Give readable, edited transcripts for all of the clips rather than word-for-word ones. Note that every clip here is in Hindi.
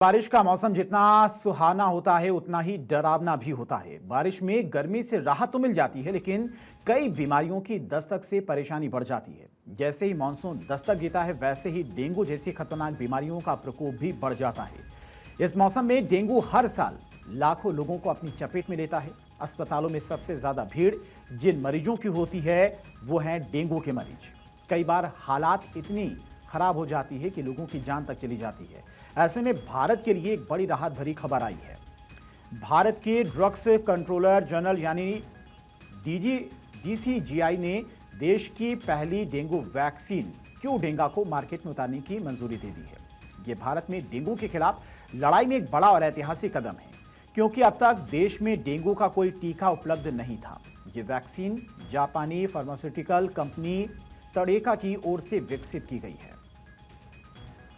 बारिश का मौसम जितना सुहाना होता है उतना ही डरावना भी होता है। बारिश में गर्मी से राहत तो मिल जाती है, लेकिन कई बीमारियों की दस्तक से परेशानी बढ़ जाती है। जैसे ही मानसून दस्तक देता है, वैसे ही डेंगू जैसी खतरनाक बीमारियों का प्रकोप भी बढ़ जाता है। इस मौसम में डेंगू हर साल लाखों लोगों को अपनी चपेट में लेता है। अस्पतालों में सबसे ज्यादा भीड़ जिन मरीजों की होती है वो हैं डेंगू के मरीज। कई बार हालात इतनी खराब हो जाती है कि लोगों की जान तक चली जाती है। ऐसे में भारत के लिए एक बड़ी राहत भरी खबर आई है। भारत के ड्रग्स कंट्रोलर जनरल यानी डीसीजीआई ने देश की पहली डेंगू वैक्सीन क्यूडेंगा को मार्केट में उतारने की मंजूरी दे दी है। यह भारत में डेंगू के खिलाफ लड़ाई में एक बड़ा और ऐतिहासिक कदम है, क्योंकि अब तक देश में डेंगू का कोई टीका उपलब्ध नहीं था। यह वैक्सीन जापानी फार्मास्यूटिकल कंपनी तडेका की ओर से विकसित की गई है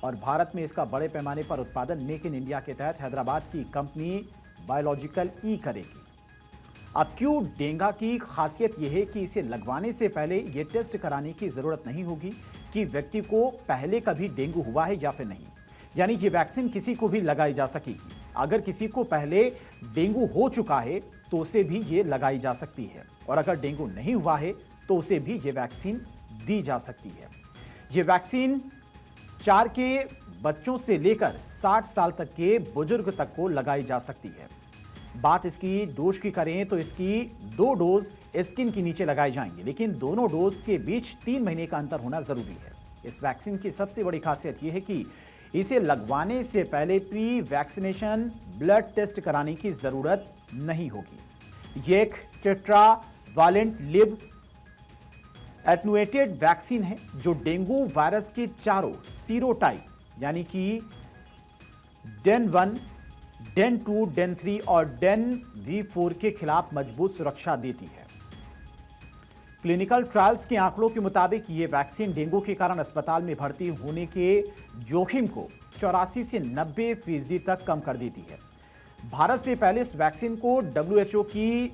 और भारत में इसका बड़े पैमाने पर उत्पादन मेक इन इंडिया के तहत हैदराबाद की कंपनी बायोलॉजिकल ई करेगी। अब क्यूडेंगा की खासियत यह है कि इसे लगवाने से पहले यह टेस्ट कराने की जरूरत नहीं होगी कि व्यक्ति को पहले कभी डेंगू हुआ है या फिर नहीं। यानी ये वैक्सीन किसी को भी लगाई जा सकेगी। अगर किसी को पहले डेंगू हो चुका है तो उसे भी ये लगाई जा सकती है, और अगर डेंगू नहीं हुआ है तो उसे भी ये वैक्सीन दी जा सकती है। ये वैक्सीन 4 के बच्चों से लेकर 60 साल तक के बुजुर्ग तक को लगाई जा सकती है। बात इसकी डोज की करें तो इसकी 2 डोज स्किन के नीचे लगाए जाएंगे, लेकिन दोनों डोज के बीच 3 महीने का अंतर होना जरूरी है। इस वैक्सीन की सबसे बड़ी खासियत यह है कि इसे लगवाने से पहले प्री वैक्सीनेशन ब्लड टेस्ट कराने की जरूरत नहीं होगी। यह एक टेट्रावालेंट लिव एटनुएटेड वैक्सीन है जो डेंगू वायरस के चारों सीरोटाइप यानी कि डेन 1, डेन 2, डेन 3 और डेन V4 के खिलाफ मजबूत सुरक्षा देती है। क्लिनिकल ट्रायल्स के आंकड़ों के मुताबिक यह वैक्सीन डेंगू के कारण अस्पताल में भर्ती होने के जोखिम को 84 से 90% तक कम कर देती है। भारत से पहले इस वैक्सीन को WHO की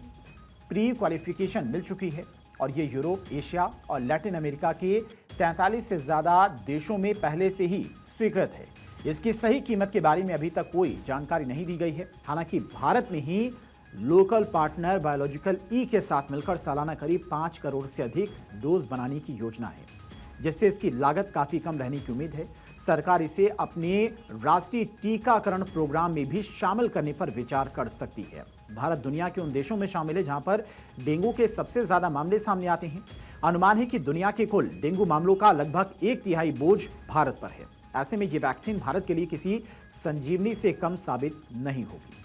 प्री क्वालिफिकेशन मिल चुकी है और ये यूरोप, एशिया और लैटिन अमेरिका के 43 से ज्यादा देशों में पहले से ही स्वीकृत है। इसकी सही कीमत के बारे में अभी तक कोई जानकारी नहीं दी गई है। हालांकि भारत में ही लोकल पार्टनर बायोलॉजिकल ई के साथ मिलकर सालाना करीब 5 करोड़ से अधिक डोज बनाने की योजना है, जिससे इसकी लागत काफी कम रहने की उम्मीद है। सरकार इसे अपने राष्ट्रीय टीकाकरण प्रोग्राम में भी शामिल करने पर विचार कर सकती है। भारत दुनिया के उन देशों में शामिल है जहां पर डेंगू के सबसे ज्यादा मामले सामने आते हैं। अनुमान है कि दुनिया के कुल डेंगू मामलों का लगभग 1/3 बोझ भारत पर है। ऐसे में यह वैक्सीन भारत के लिए किसी संजीवनी से कम साबित नहीं होगी।